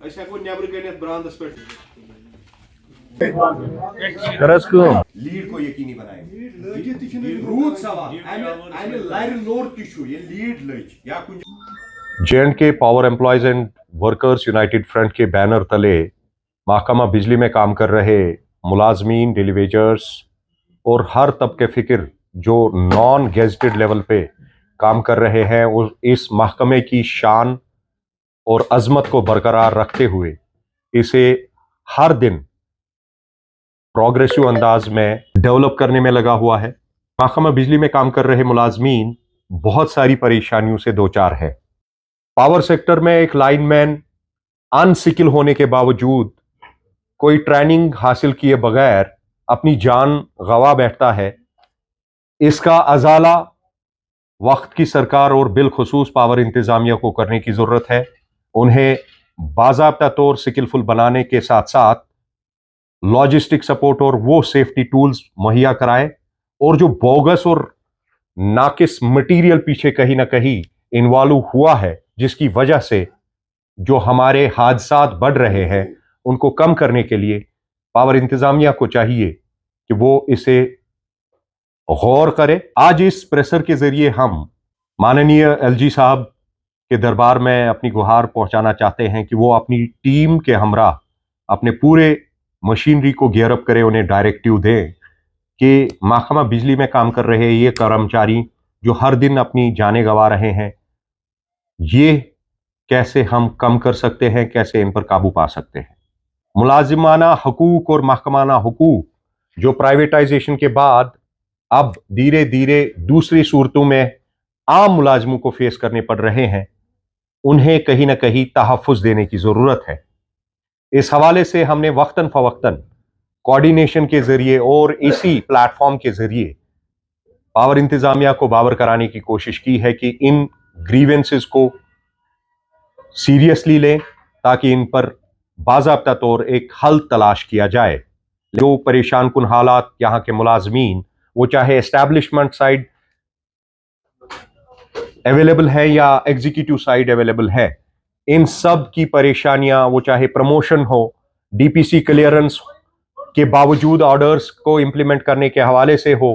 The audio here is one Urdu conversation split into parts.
أسۍ ہٮ۪کو نٮ۪برٕ کٔنِتھ برانٛدَس پٮ۪ٹھ لیڈ کو یقینی بنائیں روٗد سوال اَمہِ لرِ لوٚر تہِ چھُ ییٚلہِ لیڈ لٔج یا کُنہِ JNK power employees and workers United front کے بینر تلے محکمہ بجلی میں کام کر رہے ملازمین، ڈیلی ویجرز اور ہر طبقے فکر جو نان گیزٹڈ لیول پہ کام کر رہے ہیں، اس محکمے کی شان اور عظمت کو برقرار رکھتے ہوئے اسے ہر دن پروگریسو انداز میں ڈیولپ کرنے میں لگا ہوا ہے۔ محکمہ بجلی میں کام کر رہے ملازمین بہت ساری پریشانیوں سے دوچار ہے۔ پاور سیکٹر میں ایک لائن مین ان سکل ہونے کے باوجود کوئی ٹریننگ حاصل کیے بغیر اپنی جان گنوا بیٹھتا ہے۔ اس کا ازالہ وقت کی سرکار اور بالخصوص پاور انتظامیہ کو کرنے کی ضرورت ہے۔ انہیں باضابطہ طور سکلفل بنانے کے ساتھ ساتھ لاجسٹک سپورٹ اور وہ سیفٹی ٹولز مہیا کرائے، اور جو بوگس اور ناقص مٹیریل پیچھے کہیں نہ کہیں انوالو ہوا ہے، جس کی وجہ سے جو ہمارے حادثات بڑھ رہے ہیں، ان کو کم کرنے کے لیے پاور انتظامیہ کو چاہیے کہ وہ اسے غور کرے۔ آج اس پریسر کے ذریعے ہم ماننیہ LG صاحب کے دربار میں اپنی گہار پہنچانا چاہتے ہیں کہ وہ اپنی ٹیم کے ہمراہ اپنے پورے مشینری کو گیئر اپ کرے، انہیں ڈائریکٹیو دیں کہ محکمہ بجلی میں کام کر رہے یہ کرمچاری جو ہر دن اپنی جانیں گنوا رہے ہیں، یہ کیسے ہم کم کر سکتے ہیں، کیسے ان پر قابو پا سکتے ہیں۔ ملازمانہ حقوق اور محکمانہ حقوق جو پرائیویٹائزیشن کے بعد اب دھیرے دھیرے دوسری صورتوں میں عام ملازموں کو فیس کرنے پڑ رہے ہیں، انہیں کہیں نہ کہیں تحفظ دینے کی ضرورت ہے۔ اس حوالے سے ہم نے وقتاً فوقتاً کوارڈینیشن کے ذریعے اور اسی پلیٹ فارم کے ذریعے پاور انتظامیہ کو باور کرانے کی کوشش کی ہے کہ ان گریونسز کو سیریسلی لیں تاکہ ان پر باضابطہ طور ایک حل تلاش کیا جائے۔ جو پریشان کن حالات یہاں کے ملازمین، وہ چاہے اسٹیبلشمنٹ سائڈ اویلیبل ہے یا ایگزیکٹو سائڈ اویلیبل ہے، ان سب کی پریشانیاں، وہ چاہے پروموشن ہو، DPC کلیئرنس کے باوجود آرڈرز کو امپلیمنٹ کرنے کے حوالے سے ہو،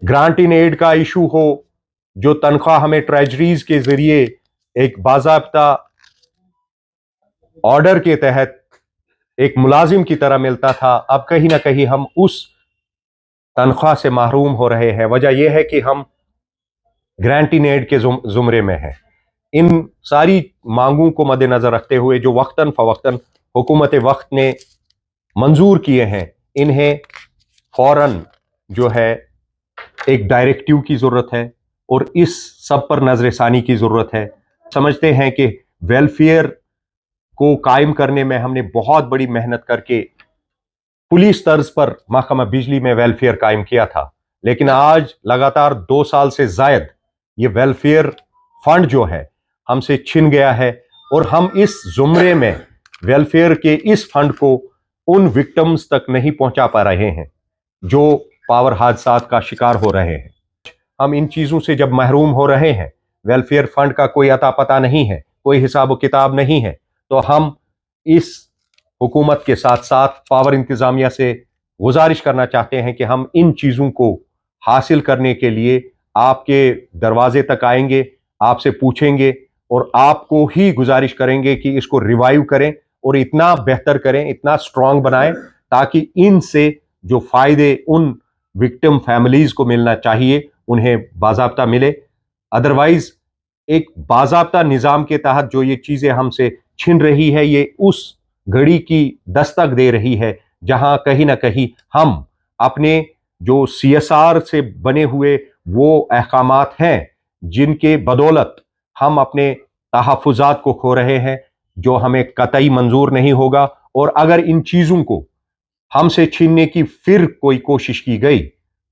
گرانٹ ان ایڈ کا ایشو ہو، جو تنخواہ ہمیں ٹریجریز کے ذریعے ایک باضابطہ آرڈر کے تحت ایک ملازم کی طرح ملتا تھا، اب کہیں نہ کہیں ہم اس تنخواہ سے محروم ہو رہے ہیں۔ وجہ یہ ہے کہ ہم گرانٹ ان ایڈ کے زمرے میں ہیں۔ ان ساری مانگوں کو مد نظر رکھتے ہوئے جو وقتاً فوقتاً حکومت وقت نے منظور کیے ہیں، انہیں فوراً جو ہے ایک ڈائریکٹیو کی ضرورت ہے اور اس سب پر نظر ثانی کی ضرورت ہے۔ سمجھتے ہیں کہ ویلفیئر کو قائم کرنے میں ہم نے بہت بڑی محنت کر کے پولیس طرز پر محکمہ بجلی میں ویلفیئر قائم کیا تھا، لیکن آج لگاتار 2 سال سے زائد یہ ویلفیئر فنڈ جو ہے ہم سے چھن گیا ہے، اور ہم اس زمرے میں ویلفیئر کے اس فنڈ کو ان وکٹمز تک نہیں پہنچا پا رہے ہیں جو پاور حادثات کا شکار ہو رہے ہیں۔ ہم ان چیزوں سے جب محروم ہو رہے ہیں، ویلفیئر فنڈ کا کوئی عطا پتہ نہیں ہے، کوئی حساب و کتاب نہیں ہے، تو ہم اس حکومت کے ساتھ ساتھ پاور انتظامیہ سے گزارش کرنا چاہتے ہیں کہ ہم ان چیزوں کو حاصل کرنے کے لیے آپ کے دروازے تک آئیں گے، آپ سے پوچھیں گے، اور آپ کو ہی گزارش کریں گے کہ اس کو ریوائیو کریں اور اتنا بہتر کریں، اتنا سٹرونگ بنائیں تاکہ ان سے جو فائدے ان وکٹم فیملیز کو ملنا چاہیے انہیں باضابطہ ملے۔ ادروائز ایک باضابطہ نظام کے تحت جو یہ چیزیں ہم سے چھن رہی ہے، یہ اس گھڑی کی دستک دے رہی ہے جہاں کہیں نہ کہیں ہم اپنے جو CSR سے بنے ہوئے وہ احکامات ہیں جن کے بدولت ہم اپنے تحفظات کو کھو رہے ہیں، جو ہمیں قطعی منظور نہیں ہوگا۔ اور اگر ان چیزوں کو ہم سے چھیننے کی پھر کوئی کوشش کی گئی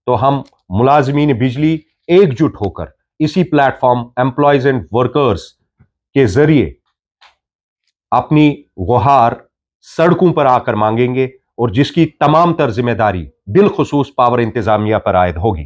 تو ہم ملازمین بجلی ایک جٹ ہو کر اسی plate form employees and workers کے ذریعے اپنی گہار سڑکوں پر آ کر مانگیں گے، اور جس کی تمام تر ذمہ داری بالخصوص پاور انتظامیہ پر عائد ہوگی۔